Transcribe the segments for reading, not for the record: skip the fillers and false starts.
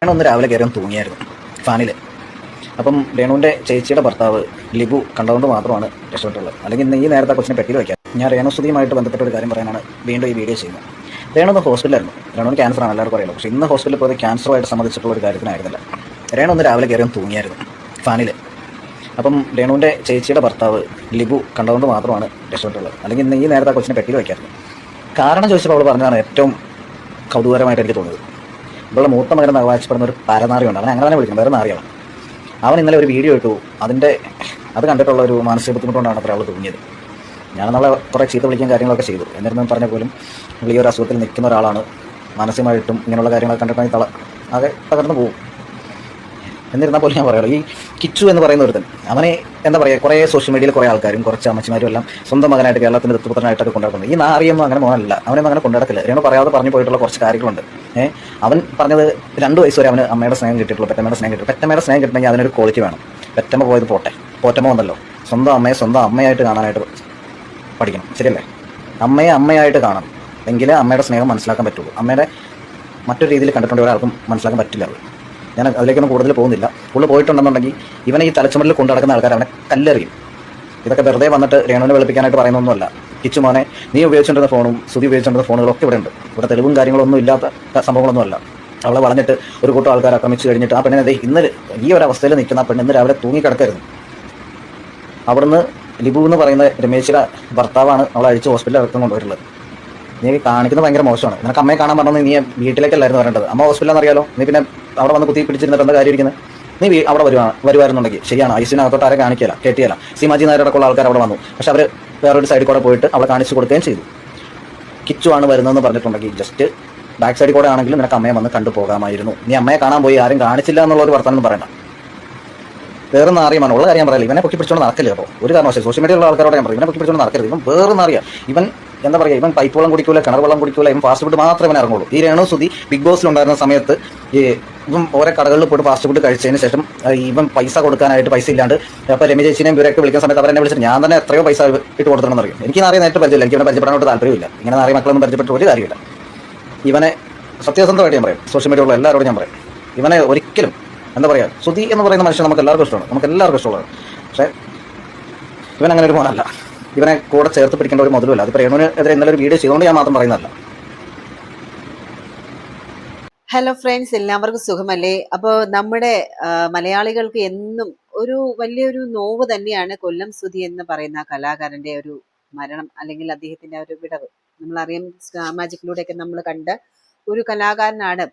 രേണു ഒന്ന് രാവിലെ കയറി തൂങ്ങിയായിരുന്നു ഫാനിൽ. അപ്പം രേണുവിൻ്റെ ചേച്ചിയുടെ ഭർത്താവ് ലിബു കണ്ടതുകൊണ്ട് മാത്രമാണ് രക്ഷപ്പെട്ടുള്ളത്. അല്ലെങ്കിൽ ഇന്ന് ഈ നേരത്തെ കൊച്ചിനെ പെട്ടിയിൽ വയ്ക്കാം. ഞാൻ രേണുസുതിയുമായിട്ട് ബന്ധപ്പെട്ട ഒരു കാര്യം പറയാനാണ് വീണ്ടും ഈ വീഡിയോ ചെയ്യുന്നത്. രേണു ഒന്ന് ഹോസ്പിറ്റലായിരുന്നു. രേണുവിന് ക്യാൻസറാണ് എല്ലാവർക്കും അറിയാലോ. പക്ഷേ ഇന്ന് ഹോസ്പിറ്റലിൽ പോയത് ക്യാൻസറുമായിട്ട് സംബന്ധിച്ചിട്ടുള്ള ഒരു കാര്യത്തിനായിരുന്നില്ല. രേണു ഒന്ന് രാവിലെ കയറി തൂങ്ങിയായിരുന്നു ഫാനിൽ. അപ്പം രേണുവിൻ്റെ ചേച്ചിയുടെ ഭർത്താവ് ലിബു കണ്ടതുകൊണ്ട് മാത്രമാണ് രക്ഷപ്പെട്ടുള്ളത്. അല്ലെങ്കിൽ ഇന്ന് ഈ നേരത്തെ കൊച്ചിനെ പെട്ടിയിൽ വയ്ക്കായിരുന്നു. കാരണം ചോദിച്ചപ്പോൾ അവൾ പറഞ്ഞതാണ് ഏറ്റവും കൗതുകരമായിട്ട് എനിക്ക് തോന്നിയത്. ഇവളുടെ മൂത്ത മകനെന്ന് അവകാശപ്പെടുന്ന ഒരു പരനാറിയുണ്ട്. അവനെ അങ്ങനെ തന്നെ വിളിക്കണം, വേറെ നാറിയാണ്. അവൻ ഇന്നലെ ഒരു വീഡിയോ ഇട്ടു. അത് കണ്ടിട്ടുള്ള ഒരു മാനസിക ബുദ്ധിമുട്ടുകൊണ്ടാണ് അത്ര അവൾ തൂങ്ങിയത്. ഞാൻ നമ്മളെ കുറേ ചീത്ത വിളിക്കാൻ കാര്യങ്ങളൊക്കെ ചെയ്തു. എന്നിരുന്നും പറഞ്ഞ പോലും ഈ ഒരു അസുഖത്തിൽ നിൽക്കുന്ന ഒരാളാണ്. മാനസികമായിട്ടും ഇങ്ങനെയുള്ള കാര്യങ്ങളൊക്കെ കണ്ടിട്ടുണ്ടെങ്കിൽ ആകെ തകർന്നു പോകും. എന്നിരുന്നാൽ പോലും ഞാൻ പറയുള്ളൂ, ഈ കിച്ചു എന്ന് പറയുന്ന ഒരുത്തൻ അവനെ എന്താ പറയുക, കുറേ സോഷ്യൽ മീഡിയയിൽ കുറേ ആൾക്കാരും കുറച്ച് അമ്മച്ചിമാരും എല്ലാം സ്വന്തം മകനായിട്ട് കേരളത്തിൻ്റെ ദത്തുപുത്രനായിട്ടൊക്കെ കൊണ്ടുനടക്കുന്നത്. ഈ നാറിയൊന്നും അങ്ങനെ മോനല്ല. അവനൊന്നും അങ്ങനെ കൊണ്ടുനടക്കില്ല. രേണു പറയാതെ പറഞ്ഞു പോയിട്ടുള്ള കുറച്ച് കാര്യങ്ങളുണ്ട്. അവൻ പറഞ്ഞത് 2 വയസ്സ് വരെ അവന് അമ്മയുടെ സ്നേഹം കിട്ടിയിട്ടുള്ളൂ, പെറ്റമ്മയുടെ സ്നേഹം കിട്ടും. പെറ്റമ്മയുടെ സ്നേഹം കിട്ടണമെങ്കിൽ അതിനൊരു ക്വാളിറ്റി വേണം. പെറ്റമ്മ പോയത് പോറ്റമ്മ വന്നല്ലോ. സ്വന്തം അമ്മയെ സ്വന്തം അമ്മയായിട്ട് കാണാനായിട്ട് പഠിക്കണം. ശരിയല്ലേ? അമ്മയെ അമ്മയായിട്ട് കാണണം. എങ്കിലേ അമ്മയുടെ സ്നേഹം മനസ്സിലാക്കാൻ പറ്റുള്ളൂ. അമ്മയുടെ മറ്റൊരു രീതിയിൽ കണ്ടിട്ടുണ്ട് ഒരാൾക്കും മനസ്സിലാക്കാൻ പറ്റില്ല. ഞാൻ അതിലേക്കൊന്നും കൂടുതൽ പോകുന്നില്ല. കൂടുതൽ പോയിട്ടുണ്ടെന്നുണ്ടെങ്കിൽ ഇവനെ ഈ തലച്ചുമലിൽ കൊണ്ടു നടക്കുന്ന ആൾക്കാർ അവനെ കല്ലെറിയും. ഇതൊക്കെ വെറുതെ വന്നിട്ട് രേണുവിനെ വെളുപ്പിക്കാനായിട്ട് പറയുന്നൊന്നുമല്ല. കിച്ചു മോനെ, നീ ഉപയോഗിച്ചുകൊണ്ടിരുന്ന ഫോണും സുധി ഉപയോഗിച്ചുകൊണ്ടിരുന്ന ഫോണുകളൊക്കെ ഇവിടെ ഉണ്ട്. ഇവിടെ തെളിവും കാര്യങ്ങളൊന്നും ഇല്ലാത്ത സംഭവങ്ങളൊന്നുമല്ല. അവളെ വളഞ്ഞിട്ട് ഒരു കൂട്ടം ആൾക്കാർ ആക്രമിച്ചു കഴിഞ്ഞിട്ട് ആ പെണ്ണിനെ ഇന്നലെ ഈ ഒരു അവസ്ഥയിൽ നിൽക്കുന്ന ആ പെണ്ണ് ഇന്ന് രാവിലെ തൂങ്ങിക്കിടക്കായിരുന്നു. അവിടുന്ന് ലിബു എന്ന് പറയുന്ന രമേശിയുടെ ഭർത്താവാണ് അവളെ അഴിച്ച് ഹോസ്പിറ്റലിൽ ഇറക്കം കൊണ്ടുപോയിട്ടുള്ളത്. നീ കാണിക്കുന്നത് ഭയങ്കര മോശമാണ്. നിനക്ക് അമ്മയെ കാണാൻ പറഞ്ഞത് നീ വീട്ടിലേക്കല്ലായിരുന്നു വരേണ്ടത്. അമ്മ ഹോസ്പിറ്റലാണെന്ന് അറിയാലോ. നീ പിന്നെ അവിടെ വന്ന് കുത്തി പിടിച്ചിരുന്നിട്ട് എന്താ കാര്യം ഇരിക്കുന്നത്? നീ അവിടെ വരുവായിരുന്നുണ്ടെങ്കിൽ ശരിയാണ്. ഐസിനകത്തോട്ട് ആരെ കാണിക്കില്ല, കേട്ടിയല്ല. സീമാജി നായരടക്കമുള്ള ആൾക്കാർ അവിടെ വന്നു. പക്ഷെ അവർ വേറൊരു സൈഡിൽ കൂടെ പോയിട്ട് അവളെ കാണിച്ചു കൊടുക്കുകയും ചെയ്തു. കിച്ചു ആണ് വരുന്നതെന്ന് പറഞ്ഞിട്ടുണ്ടെങ്കിൽ ജസ്റ്റ് ബാക്ക് സൈഡിൽ കൂടെ ആണെങ്കിലും നിനക്ക് അമ്മയെ വന്ന് കണ്ടുപോകാമായിരുന്നു. നീ അമ്മയെ കാണാൻ പോയി ആരും കാണിച്ചില്ല എന്നുള്ള ഒരു വർത്തമാനം പറയണ്ട. വേറെ നാറിയമാണ്. ഉള്ള കാര്യം പറയില്ല. ഇവനെ പൊക്കി പിടിച്ചോണ്ട് നടക്കില്ല. അപ്പോൾ ഒരു കാരണവശാലും സോഷ്യൽ മീഡിയയിലുള്ള ആൾക്കാരോട് ഞാൻ പറയും, ഇവനെ പൊക്കി പിടിച്ചോണ്ട് നടക്കരുത്. ഇവൻ വേറെ നാറിയ. ഇവൻ എന്താ പറയുക, ഇവൻ പൈപ്പ് വെള്ളം കുടിക്കൂല, കിണർ വെള്ളം കുടിക്കൂല. ഇവൻ ഫാസ്റ്റ് ഫുഡ് മാത്രമേ ഇവൻ ഇറങ്ങുള്ളൂ. ഈ രേണു സുധി ബിഗ് ബോസിലുണ്ടായിരുന്ന സമയത്ത് ഇവൻ ഓരോ കടകളിൽ പോയിട്ട് ഫാസ്റ്റ് ഫുഡ് കഴിച്ചതിന് ശേഷം ഇവൻ പൈസ കൊടുക്കാനായിട്ട് പൈസ ഇല്ലാണ്ട് അപ്പോൾ രമേ ചേച്ചിനെയും ഇവരൊക്കെ വിളിക്കുന്ന സമയത്ത് അവരെന്നെ വിളിച്ചിട്ട് ഞാൻ തന്നെ എത്രയോ പൈസ ഇട്ട് കൊടുത്തിട്ടുണ്ടെന്ന് അറിയും. എനിക്ക് നാറിയ നേരിട്ട് പരിചയമില്ല. എനിക്ക് ഇവനെ പരിചയപ്പെടാനോട്ട് താല്പര്യമില്ല. ഇങ്ങനെ നാറിയ മക്കളൊന്നും പരിചയപ്പെട്ട ഒരു കാര്യമില്ല. ഇവനെ സത്യസന്ധമായിട്ട് ഞാൻ പറയും, സോഷ്യൽ മീഡിയയിലുള്ള എല്ലാവരോടും ഞാൻ പറയും, ഇവനെ ഒരിക്കലും എന്താ പറയുക, സുധി എന്ന് പറയുന്ന മനുഷ്യൻ നമുക്ക് എല്ലാവർക്കും ഇഷ്ടമാണ്, നമുക്ക് എല്ലാവർക്കും ഇഷ്ടമുള്ളത്. പക്ഷേ ഇവൻ അങ്ങനെ ഒരു മോനല്ല. ഇവനെ കൂടെ ചേർത്ത് പിടിക്കേണ്ട ഒരു മുതലുമല്ല. അത് രേണുവിനെതിരെ ഇന്നലെ ഒരു വീഡിയോ ചെയ്തുകൊണ്ട് ഞാൻ മാത്രം പറയുന്നതല്ല. ഹലോ ഫ്രണ്ട്സ്, എല്ലാവർക്കും സുഖമല്ലേ? അപ്പോൾ നമ്മുടെ മലയാളികൾക്ക് എന്നും ഒരു വലിയൊരു നോവ് തന്നെയാണ് കൊല്ലം സുധി എന്ന് പറയുന്ന കലാകാരന്റെ ഒരു മരണം, അല്ലെങ്കിൽ അദ്ദേഹത്തിന്റെ ഒരു വിടവ്. നമ്മളറിയാം, സ്റ്റാർ മാജിക്കിലൂടെയൊക്കെ നമ്മൾ കണ്ട ഒരു കലാകാരനാണ്.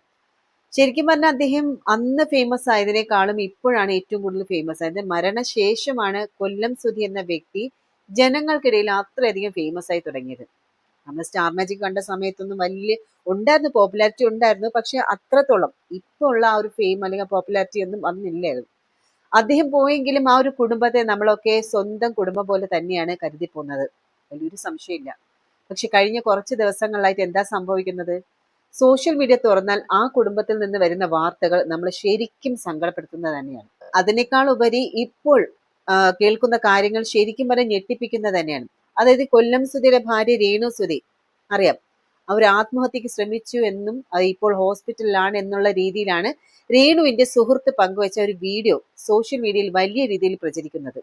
ശരിക്കും പറഞ്ഞാൽ അദ്ദേഹം അന്ന് ഫേമസ് ആയതിനേക്കാളും ഇപ്പോഴാണ് ഏറ്റവും കൂടുതൽ ഫേമസ് ആയത്. മരണശേഷമാണ് കൊല്ലം സുധി എന്ന വ്യക്തി ജനങ്ങൾക്കിടയിൽ അത്രയധികം ഫേമസ് ആയി തുടങ്ങിയത്. നമ്മൾ സ്റ്റാർ മാജിക് കണ്ട സമയത്തൊന്നും വലിയ ഉണ്ടായിരുന്നു, പോപ്പുലാരിറ്റി ഉണ്ടായിരുന്നു. പക്ഷെ അത്രത്തോളം ഇപ്പോൾ ഉള്ള ആ ഒരു ഫെയിം അല്ലെങ്കിൽ പോപ്പുലാരിറ്റി ഒന്നും അന്നില്ലായിരുന്നു. അദ്ദേഹം പോയെങ്കിലും ആ ഒരു കുടുംബത്തെ നമ്മളൊക്കെ സ്വന്തം കുടുംബം പോലെ തന്നെയാണ് കരുതി പോകുന്നത്, വലിയൊരു സംശയമില്ല. പക്ഷെ കഴിഞ്ഞ കുറച്ച് ദിവസങ്ങളിലായിട്ട് എന്താ സംഭവിക്കുന്നത്? സോഷ്യൽ മീഡിയ തുറന്നാൽ ആ കുടുംബത്തിൽ നിന്ന് വരുന്ന വാർത്തകൾ നമ്മൾ ശരിക്കും സങ്കടപ്പെടുത്തുന്നത് തന്നെയാണ്. അതിനേക്കാൾ ഉപരി ഇപ്പോൾ കേൾക്കുന്ന കാര്യങ്ങൾ ശരിക്കും പറഞ്ഞാൽ ഞെട്ടിപ്പിക്കുന്നത് തന്നെയാണ്. അതായത് കൊല്ലം സുധിയുടെ ഭാര്യ രേണു സുധി, അറിയാം, അവർ ആത്മഹത്യക്ക് ശ്രമിച്ചു എന്നും അത് ഇപ്പോൾ ഹോസ്പിറ്റലിലാണ് എന്നുള്ള രീതിയിലാണ് രേണുവിന്റെ സുഹൃത്ത് പങ്കുവച്ച ഒരു വീഡിയോ സോഷ്യൽ മീഡിയയിൽ വലിയ രീതിയിൽ പ്രചരിക്കുന്നത്.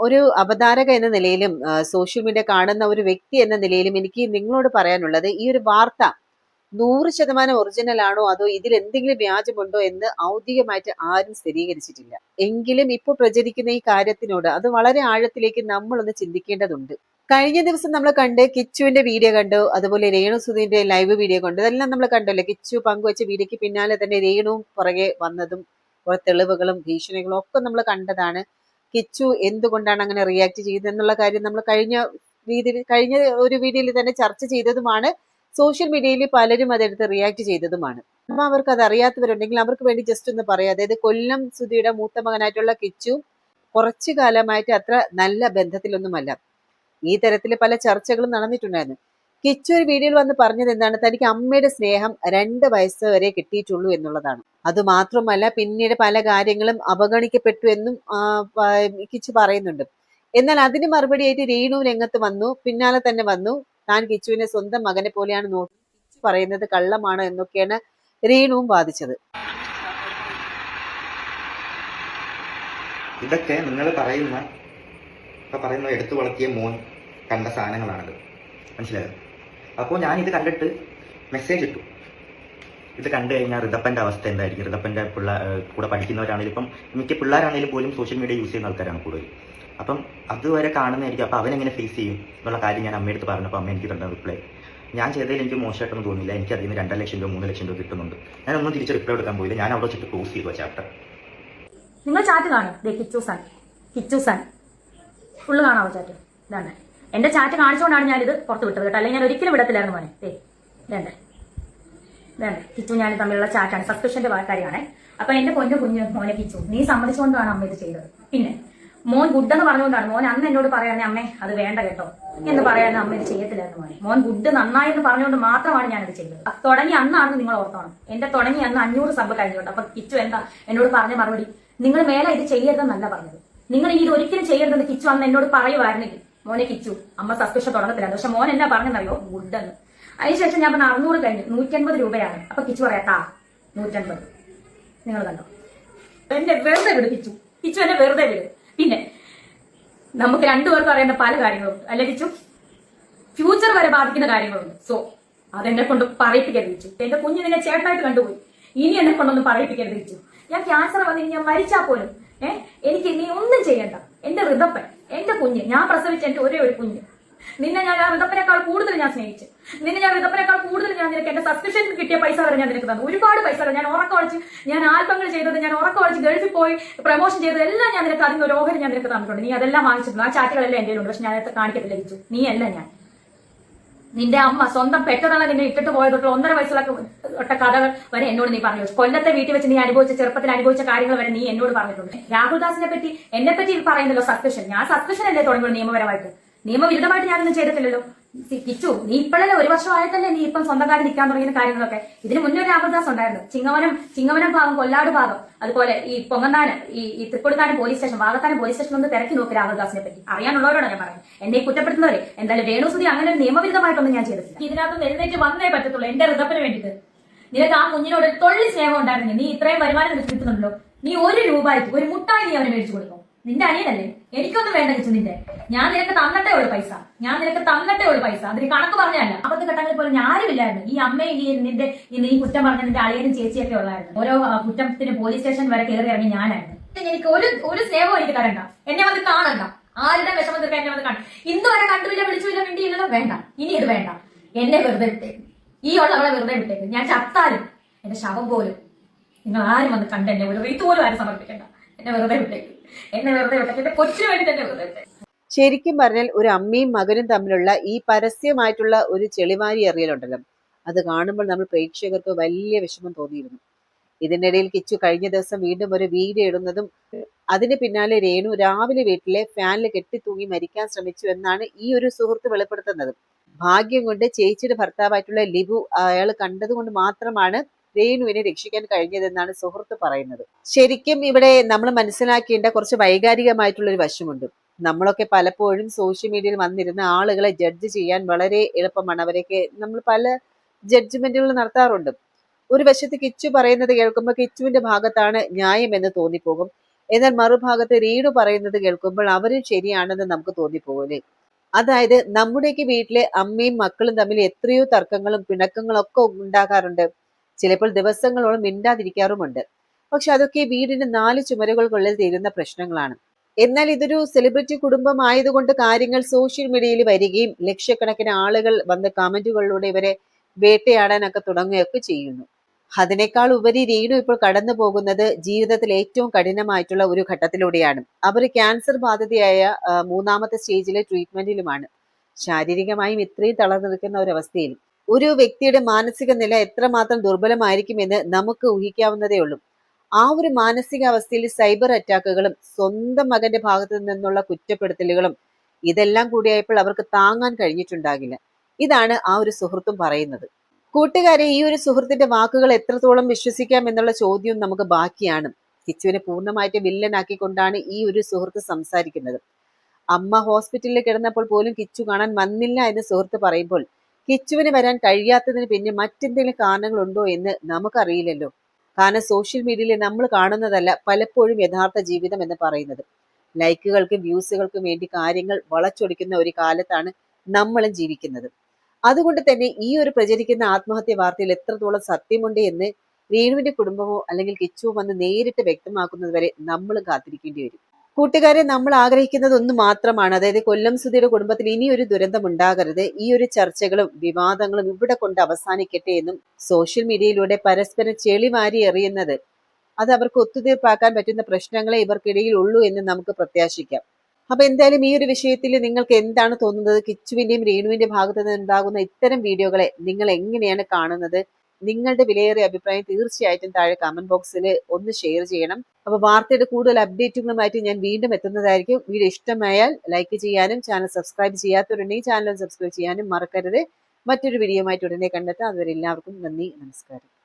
ഒരു അവതാരക എന്ന നിലയിലും സോഷ്യൽ മീഡിയ കാണുന്ന ഒരു വ്യക്തി എന്ന നിലയിലും എനിക്ക് നിങ്ങളോട് പറയാനുള്ളത്, ഈ ഒരു വാർത്ത 100% ഒറിജിനൽ ആണോ അതോ ഇതിൽ എന്തെങ്കിലും വ്യാജമുണ്ടോ എന്ന് ഔദ്യോഗികമായിട്ട് ആരും സ്ഥിരീകരിച്ചിട്ടില്ല. എങ്കിലും ഇപ്പോൾ പ്രചരിക്കുന്ന ഈ കാര്യത്തിനോട് അത് വളരെ ആഴത്തിലേക്ക് നമ്മളൊന്ന് ചിന്തിക്കേണ്ടതുണ്ട്. കഴിഞ്ഞ ദിവസം നമ്മൾ കണ്ട് കിച്ചുവിന്റെ വീഡിയോ കണ്ടു, അതുപോലെ രേണു സുധീന്റെ ലൈവ് വീഡിയോ കണ്ടു. ഇതെല്ലാം നമ്മൾ കണ്ടല്ലോ. കിച്ചു പങ്കുവച്ച വീഡിയോക്ക് പിന്നാലെ തന്നെ രേണുവും പുറകെ വന്നതും കുറെ തെളിവുകളും ഭീഷണികളും ഒക്കെ നമ്മൾ കണ്ടതാണ്. കിച്ചു എന്തുകൊണ്ടാണ് അങ്ങനെ റിയാക്ട് ചെയ്തത് എന്നുള്ള കാര്യം നമ്മൾ കഴിഞ്ഞ ഒരു വീഡിയോയിൽ തന്നെ ചർച്ച ചെയ്തതുമാണ്. സോഷ്യൽ മീഡിയയിൽ പലരും അതെടുത്ത് റിയാക്ട് ചെയ്തതുമാണ്. അപ്പൊ അവർക്ക് അത് അറിയാത്തവരുണ്ടെങ്കിൽ അവർക്ക് വേണ്ടി ജസ്റ്റ് ഒന്ന് പറയാം. അതായത് കൊല്ലം സുധിയുടെ മൂത്ത മകനായിട്ടുള്ള കിച്ചു കുറച്ചു കാലമായിട്ട് അത്ര നല്ല ബന്ധത്തിലൊന്നുമല്ല. ഈ തരത്തിൽ പല ചർച്ചകളും നടന്നിട്ടുണ്ടായിരുന്നു. കിച്ചു ഒരു വീഡിയോയിൽ വന്ന് പറഞ്ഞത് എന്താണ്? തനിക്ക് അമ്മയുടെ സ്നേഹം 2 വയസ്സ് വരെ കിട്ടിയിട്ടുള്ളൂ എന്നുള്ളതാണ്. അത് മാത്രമല്ല, പിന്നീട് പല കാര്യങ്ങളും അവഗണിക്കപ്പെട്ടു എന്നും കിച്ചു പറയുന്നുണ്ട്. എന്നാൽ അതിന് മറുപടിയായിട്ട് രേണു രംഗത്ത് വന്നു, പിന്നാലെ തന്നെ വന്നു. താൻ കിച്ചുവിനെ സ്വന്തം മകനെ പോലെയാണ് നോക്കി, കിച്ചു പറയുന്നത് കള്ളമാണ് എന്നൊക്കെയാണ് രേണുവും വാദിച്ചത്. ഇതൊക്കെ നിങ്ങൾ പറയുന്ന എടുത്തു വളർത്തിയ മോൻ കണ്ട സാധനങ്ങളാണിത്, മനസ്സിലായോ? അപ്പോൾ ഞാനിത് കണ്ടിട്ട് മെസ്സേജ് ഇട്ടു. ഇത് കണ്ടു കഴിഞ്ഞാൽ ഋതപ്പൻ്റെ അവസ്ഥ എന്തായിരിക്കും? ഋതപ്പൻ്റെ കൂടെ പഠിക്കുന്നവരാണെങ്കിലും ഇപ്പം മിക്ക പിള്ളേരാണെങ്കിലും പോലും സോഷ്യൽ മീഡിയ യൂസ് ചെയ്യുന്ന ആൾക്കാരാണ് കൂടുതൽ. അപ്പം അതുവരെ കാണുന്നതായിരിക്കും. അപ്പോൾ അവനെങ്ങനെ ഫേസ് ചെയ്യും എന്നുള്ള കാര്യം ഞാൻ അമ്മയെടുത്ത് പറഞ്ഞപ്പോൾ അമ്മ എനിക്ക് തന്ന റിപ്ലൈ, ഞാൻ ചെയ്തതിൽ എനിക്ക് മോശമായിട്ടൊന്നും തോന്നില്ല, എനിക്ക് അതിൽ നിന്ന് 2 ലക്ഷം രൂപ 3 ലക്ഷം രൂപ കിട്ടുന്നുണ്ട്. ഞാനൊന്നും തിരിച്ച് റിപ്ലൈ എടുക്കാൻ പോയില്ല, ഞാൻ അവിടെ വെച്ചിട്ട് ക്ലോസ് ചെയ്തു ചാപ്റ്റർ. നിങ്ങൾ ചാറ്റ് കാണും. കിച്ചൂസാൻ ഫുള്ള് കാണാവോ ചാറ്റ്? ഇതാണ് എന്റെ ചാറ്റ് കാണിച്ചുകൊണ്ടാണ് ഞാനിത് പുറത്ത് വിട്ടത് കേട്ടോ, അല്ലെങ്കിൽ ഞാൻ ഒരിക്കലും വിടത്തില്ലായിരുന്നു മോനെ. വേണ്ടേ കിച്ചു ഞാൻ തമ്മിലുള്ള ചാറ്റാണ്, സബ്സ്ക്രിപ്ഷന്റെ കാര്യമാണ്. അപ്പൊ എന്റെ കുഞ്ഞു മോനെ കിച്ചു, നീ സമ്മതിച്ചുകൊണ്ടാണ് അമ്മ ഇത് ചെയ്തത്. പിന്നെ മോൻ ഗുഡ് എന്ന് പറഞ്ഞുകൊണ്ടാണ്. മോൻ അന്ന് എന്നോട് പറയാൻ അമ്മേ അത് വേണ്ട കേട്ടോ എന്ന് പറയാൻ അമ്മ ഇത് ചെയ്യത്തില്ലായിരുന്നു മോനെ. മോൻ ഗുഡ് നന്നായി എന്ന് പറഞ്ഞുകൊണ്ട് മാത്രമാണ് ഞാനിത് ചെയ്തത്. തുടങ്ങി അന്നാണെന്ന് നിങ്ങൾ ഓർത്തോണം. എന്റെ തുടങ്ങി അന്ന് 500 സബ് കഴിഞ്ഞോട്ട്. അപ്പൊ കിച്ചു എന്താ എന്നോട് പറഞ്ഞ മറുപടി, നിങ്ങൾ മേലെ ഇത് ചെയ്യരുതെന്നല്ല പറഞ്ഞത്, നിങ്ങൾ ഇനി ഇത് ഒരിക്കലും ചെയ്യരുതെന്ന് കിച്ചു അന്ന് എന്നോട് പറയുമായിരുന്നെങ്കിൽ മോനെ കിച്ചു അമ്മ സബ്സ്ക്രിപ്ഷൻ തുടങ്ങത്തില്ലായിരുന്നു. പക്ഷെ മോൻ എന്നാ പറഞ്ഞെന്നറിയോ? ഗുഡ് എന്ന്. അതിനുശേഷം ഞാൻ പറഞ്ഞ 600 കഴിഞ്ഞു, 150 രൂപയാണ്. അപ്പൊ കിച്ചു പറയാ 150. നിങ്ങൾ കണ്ടോ? എന്നെ വെറുതെ വിട് കിച്ചു എന്നെ വെറുതെ വിട്. പിന്നെ നമുക്ക് രണ്ടുപേർക്കും അറിയുന്ന പല കാര്യങ്ങളുണ്ട് അല്ലെ കിച്ചു? ഫ്യൂച്ചർ വരെ ബാധിക്കുന്ന കാര്യങ്ങളുണ്ട്. സോ അതെന്നെ കൊണ്ട് പറയിപ്പിക്കരുത് കിച്ചു. എന്റെ കുഞ്ഞ് നിന്നെ ചേട്ടനായിട്ട് കണ്ടുപോയി, ഇനി എന്നെ കൊണ്ടൊന്നും പറയിപ്പിക്കരുത് കിച്ചു. ഞാൻ ക്യാൻസർ വന്നിന് ഞാൻ മരിച്ചാൽ പോലും എനിക്ക് നീ ഒന്നും ചെയ്യണ്ട. എന്റെ ഋതപ്പൻ, എന്റെ കുഞ്ഞ്, ഞാൻ പ്രസവിച്ച എന്റെ ഒരേ ഒരു കുഞ്ഞ്, നിന്നെ ഞാൻ ആ ഋതപ്പനേക്കാൾ കൂടുതൽ ഞാൻ സ്നേഹിച്ചു. ഞാൻ ഋതപ്പനേക്കാൾ കൂടുതൽ ഞാൻ നിനക്ക് എന്റെ സബ്സ്ക്രിപ്ഷൻ കിട്ടിയ പൈസ വരെ ഞാൻ നിനക്ക് തന്നു. ഒരുപാട് പൈസ വരെ ഞാൻ ഉറക്കമടിച്ച്, ഞാൻ ആൽബങ്ങൾ ചെയ്തത്, ഞാൻ ഉറക്കമടിച്ച് ഗൾഫിൽ പോയി പ്രൊമോഷൻ ചെയ്തത് എല്ലാം ഞാൻ നിനക്ക് അതിന് ഒരു ഓഹരി ഞാൻ നിനക്ക് തന്നിട്ടുണ്ട്. നീ അതെല്ലാം വാങ്ങിച്ചിട്ടുണ്ട്. ആ ചാറ്റുകളെല്ലാം എന്റെ ഉണ്ട്. പക്ഷെ ഞാൻ കാണിക്കത്തില്ല കിച്ചു. നീ അല്ല ഞാൻ. നിന്റെ അമ്മ സ്വന്തം പെറ്റതള്ള നിന്നെ ഇട്ടിട്ട് പോയതൊട്ടുള്ള 1.5 വയസ്സുള്ള കഥകൾ വരെ എന്നോട് നീ പറഞ്ഞു. കൊല്ലത്തെ വീട്ടിൽ വെച്ച് നീ ചെറുപ്പത്തിൽ അനുഭവിച്ച കാര്യങ്ങൾ വരെ നീ എന്നോട് പറഞ്ഞിട്ടുണ്ട്. രാഹുൽ ദാസിനെ പറ്റി എന്നെ പറ്റി പറയുന്നല്ലോ സബ്സ്ക്രിപ്ഷൻ. ഞാൻ സബ്സ്ക്രിപ്ഷൻ അല്ലേ തുടങ്ങുള്ളൂ നിയമപരമായിട്ട്. നിയമവിരുദ്ധമായിട്ട് ഞാനൊന്നും ചെയ്തിട്ടില്ലല്ലോ. കിച്ചു, നീ ഇപ്പോഴല്ലേ 1 വർഷമായിട്ടല്ലേ നീ ഇപ്പം സ്വന്തം കാര്യം നിൽക്കാൻ തുടങ്ങിയ കാര്യങ്ങളൊക്കെ. ഇതിന് മുന്നേ രാഹുൽദാസ് ഉണ്ടായിരുന്നു. ചിങ്ങവനം ഭാഗം, കൊല്ലാട് ഭാഗം, അതുപോലെ ഈ പൊങ്ങന്താനം, ഈ Thrikkodithanam police station, Vakathanam police station ഒന്ന് തിരക്കി നോക്കി രാഹുൽദാസിനെ പറ്റി. അറിയാനുള്ളവരോടാണ് ഞാൻ പറയുന്നത്. എന്നെ കുറ്റപ്പെടുത്തുന്നവരെ. എന്തായാലും രേണുസുതി അങ്ങനെ ഒരു നിയമവിരുദ്ധമായിട്ടൊന്നും ഞാൻ ചെയ്തിട്ടില്ല. ഇതിനകത്ത് എഴുന്നേറ്റ് വന്നേ പറ്റത്തുള്ളൂ എന്റെ ഋതപ്പിന് വേണ്ടിയിട്ട്. നിനക്ക് ആ കുഞ്ഞിനോട് ഒരു തൊള്ളി സ്നേഹം ഉണ്ടായിരുന്നെങ്കിൽ നീ ഇത്രയും വരുമാനം കിട്ടുന്നുണ്ടല്ലോ, നീ 1 രൂപയ്ക്ക് ഒരു മുട്ടായി നീ അവന് മേടിച്ചു കൊടുക്കും. നിന്റെ അനിയനല്ലേ? എനിക്കൊന്നും വേണ്ട കിച്ചു നിന്റെ. ഞാൻ നിനക്ക് തന്നിട്ടേ ഉള്ളു പൈസ. അതിന് കണക്ക് പറഞ്ഞല്ല. അബദ്ധ ഘട്ടങ്ങളിൽ പോലും ഞാനുമില്ലായിരുന്നു. ഈ അമ്മയും നീ കുറ്റം പറഞ്ഞ നിന്റെ അളിയനും ചേച്ചിയൊക്കെ ഉള്ളായിരുന്നു. ഓരോ കുറ്റത്തിന് പോലീസ് സ്റ്റേഷൻ വരെ കയറി ഇറങ്ങി ഞാനായിരുന്നു. എനിക്ക് ഒരു സ്നേഹവും എനിക്ക് തരണ്ട. എന്നെ വന്ന് കാണണ്ട. ആരുടെ വിഷമം തീർക്കാൻ എന്നെ വന്ന് കാണും. ഇന്ന് വരെ കണ്ടുമില്ല, വിളിച്ചില്ല, മിണ്ടിയില്ലല്ലോ. വേണ്ട, ഇനി ഇത് വേണ്ട. എന്നെ വെറുതെ വിട്ടേക്ക്. ഈ ഉള്ളവളെ വെറുതെ വിട്ടേക്ക്. ഞാൻ ചത്താലും എന്റെ ശവം പോലും നിങ്ങൾ ആരും വന്ന് കണ്ട് എന്നെ ഒരു റീത്ത് പോലും ആരും സമർപ്പിക്കണ്ട. എന്നെ വെറുതെ വിട്ടേക്ക്. എന്റെ കൊച്ചിന് വേണ്ടി തന്നെ വെറുതെ. ശരിക്കും പറഞ്ഞാൽ ഒരു അമ്മയും മകനും തമ്മിലുള്ള ഈ പരസ്യമായിട്ടുള്ള ഒരു ചെളിവാരി എറിയലുണ്ടല്ലോ, അത് കാണുമ്പോൾ നമ്മൾ പ്രേക്ഷകർക്ക് വലിയ വിഷമം തോന്നിയിരുന്നു. ഇതിനിടയിൽ കിച്ചു കഴിഞ്ഞ ദിവസം വീണ്ടും ഒരു വീഡിയോ ഇടുന്നതും അതിന് പിന്നാലെ രേണു രാവിലെ വീട്ടിലെ ഫാനിൽ കെട്ടിത്തൂങ്ങി മരിക്കാൻ ശ്രമിച്ചു എന്നാണ് ഈ ഒരു സുഹൃത്ത് വെളിപ്പെടുത്തുന്നത്. ഭാഗ്യം കൊണ്ട് ചേച്ചിയുടെ ഭർത്താവായിട്ടുള്ള ലിബു അയാൾ കണ്ടതുകൊണ്ട് മാത്രമാണ് രേണുവിനെ രക്ഷിക്കാൻ കഴിഞ്ഞതെന്നാണ് സുഹൃത്ത് പറയുന്നത്. ശരിക്കും ഇവിടെ നമ്മൾ മനസ്സിലാക്കേണ്ട കുറച്ച് വൈകാരികമായിട്ടുള്ള ഒരു വശമുണ്ട്. നമ്മളൊക്കെ പലപ്പോഴും സോഷ്യൽ മീഡിയയിൽ വന്നിരുന്ന ആളുകളെ ജഡ്ജ് ചെയ്യാൻ വളരെ എളുപ്പമാണ്. അവരൊക്കെ നമ്മൾ പല ജഡ്ജ്മെന്റുകൾ നടത്താറുണ്ട്. ഒരു വശത്ത് കിച്ചു പറയുന്നത് കേൾക്കുമ്പോൾ കിച്ചുവിന്റെ ഭാഗത്താണ് ന്യായം എന്ന് തോന്നിപ്പോകും. എന്നാൽ മറുഭാഗത്ത് രേണു പറയുന്നത് കേൾക്കുമ്പോൾ അവരും ശരിയാണെന്ന് നമുക്ക് തോന്നിപ്പോകൂലേ. അതായത് നമ്മുടെയൊക്കെ വീട്ടിലെ അമ്മയും മക്കളും തമ്മിൽ എത്രയോ തർക്കങ്ങളും പിണക്കങ്ങളും ഒക്കെ ഉണ്ടാകാറുണ്ട്. ചിലപ്പോൾ ദിവസങ്ങളോളം മിണ്ടാതിരിക്കാറുമുണ്ട്. പക്ഷെ അതൊക്കെ വീടിന് 4 ചുമരുകൾക്കുള്ളിൽ തീരുന്ന പ്രശ്നങ്ങളാണ്. എന്നാൽ ഇതൊരു സെലിബ്രിറ്റി കുടുംബം ആയതുകൊണ്ട് കാര്യങ്ങൾ സോഷ്യൽ മീഡിയയിൽ വരികയും ലക്ഷക്കണക്കിന് ആളുകൾ വന്ന് കമന്റുകളിലൂടെ ഇവരെ വേട്ടയാടാനൊക്കെ തുടങ്ങുകയൊക്കെ ചെയ്യുന്നു. അതിനേക്കാൾ ഉപരി രേണു ഇപ്പോൾ കടന്നു പോകുന്നത് ജീവിതത്തിൽ ഏറ്റവും കഠിനമായിട്ടുള്ള ഒരു ഘട്ടത്തിലൂടെയാണ്. അവർ ക്യാൻസർ ബാധിതയായ 3ാമത്തെ സ്റ്റേജിലെ ട്രീറ്റ്മെന്റിലുമാണ്. ശാരീരികമായും ഇത്രയും തളർന്നു നിൽക്കുന്ന ഒരവസ്ഥയിൽ ഒരു വ്യക്തിയുടെ മാനസിക നില എത്രമാത്രം ദുർബലമായിരിക്കുമെന്ന് നമുക്ക് ഊഹിക്കാവുന്നതേ ഉള്ളൂ. ആ ഒരു മാനസികാവസ്ഥയിൽ സൈബർ അറ്റാക്കുകളും സ്വന്തം മകന്റെ ഭാഗത്തു നിന്നുള്ള കുറ്റപ്പെടുത്തലുകളും ഇതെല്ലാം കൂടിയായപ്പോൾ അവർക്ക് താങ്ങാൻ കഴിഞ്ഞിട്ടുണ്ടാകില്ല. ഇതാണ് ആ ഒരു സുഹൃത്തും പറയുന്നത്. കൂട്ടുകാരെ, ഈ ഒരു സുഹൃത്തിന്റെ വാക്കുകൾ എത്രത്തോളം വിശ്വസിക്കാം എന്നുള്ള ചോദ്യവും നമുക്ക് ബാക്കിയാണ്. കിച്ചുവിനെ പൂർണ്ണമായിട്ട് വില്ലനാക്കിക്കൊണ്ടാണ് ഈ ഒരു സുഹൃത്ത് സംസാരിക്കുന്നത്. അമ്മ ഹോസ്പിറ്റലിൽ കിടന്നപ്പോൾ പോലും കിച്ചു കാണാൻ വന്നില്ല എന്ന് സുഹൃത്ത് പറയുമ്പോൾ കിച്ചുവിന് വരാൻ കഴിയാത്തതിന് പിന്നെ മറ്റെന്തെങ്കിലും കാരണങ്ങളുണ്ടോ എന്ന് നമുക്കറിയില്ലല്ലോ. കാരണം സോഷ്യൽ മീഡിയയിൽ നമ്മൾ കാണുന്നതല്ല പലപ്പോഴും യഥാർത്ഥ ജീവിതം എന്ന് പറയുന്നത്. ലൈക്കുകൾക്കും വ്യൂസുകൾക്കും വേണ്ടി കാര്യങ്ങൾ വളച്ചൊടിക്കുന്ന ഒരു കാലത്താണ് നമ്മളും ജീവിക്കുന്നത്. അതുകൊണ്ട് തന്നെ ഈ ഒരു പ്രചരിക്കുന്ന ആത്മഹത്യ വാർത്തയിൽ എത്രത്തോളം സത്യമുണ്ട് എന്ന് രേണുവിന്റെ കുടുംബമോ അല്ലെങ്കിൽ കിച്ചുവോ വന്ന് നേരിട്ട് വ്യക്തമാക്കുന്നത് വരെ നമ്മളും കാത്തിരിക്കേണ്ടി വരും. കൂട്ടുകാരെ, നമ്മൾ ആഗ്രഹിക്കുന്നത് ഒന്ന് മാത്രമാണ്, അതായത് കൊല്ലം സുധിയുടെ കുടുംബത്തിൽ ഇനി ഒരു ദുരന്തം ഉണ്ടാകരുത്. ഈ ഒരു ചർച്ചകളും വിവാദങ്ങളും ഇവിടെ കൊണ്ട് അവസാനിക്കട്ടെ എന്നും സോഷ്യൽ മീഡിയയിലൂടെ പരസ്പരം ചെളി വാരി എറിയുന്നത് അത് അവർക്ക് ഒത്തുതീർപ്പാക്കാൻ പറ്റുന്ന പ്രശ്നങ്ങളെ ഇവർക്കിടയിൽ ഉള്ളൂ എന്ന് നമുക്ക് പ്രത്യാശിക്കാം. അപ്പൊ എന്തായാലും ഈ ഒരു വിഷയത്തിൽ നിങ്ങൾക്ക് എന്താണ് തോന്നുന്നത്? കിച്ചുവിന്റെയും രേണുവിന്റെ ഭാഗത്ത് നിന്ന് ഉണ്ടാകുന്ന ഇത്തരം വീഡിയോകളെ നിങ്ങൾ എങ്ങനെയാണ് കാണുന്നത്? നിങ്ങളുടെ വിലയേറിയ അഭിപ്രായം തീർച്ചയായിട്ടും താഴെ കമന്റ് ബോക്സിൽ ഒന്ന് ഷെയർ ചെയ്യണം. അപ്പൊ വാർത്തയുടെ കൂടുതൽ അപ്ഡേറ്റുകളുമായിട്ട് ഞാൻ വീണ്ടും എത്തുന്നതായിരിക്കും. വീഡിയോ ഇഷ്ടമായാൽ ലൈക്ക് ചെയ്യാനും ചാനൽ സബ്സ്ക്രൈബ് ചെയ്യാത്തവരുണ്ടെങ്കിൽ ചാനൽ സബ്സ്ക്രൈബ് ചെയ്യാനും മറക്കരുത്. മറ്റൊരു വീഡിയോയുമായിട്ട് ഉടനെ കണ്ടെത്താം. അതുവരെ എല്ലാവർക്കും നന്ദി, നമസ്കാരം.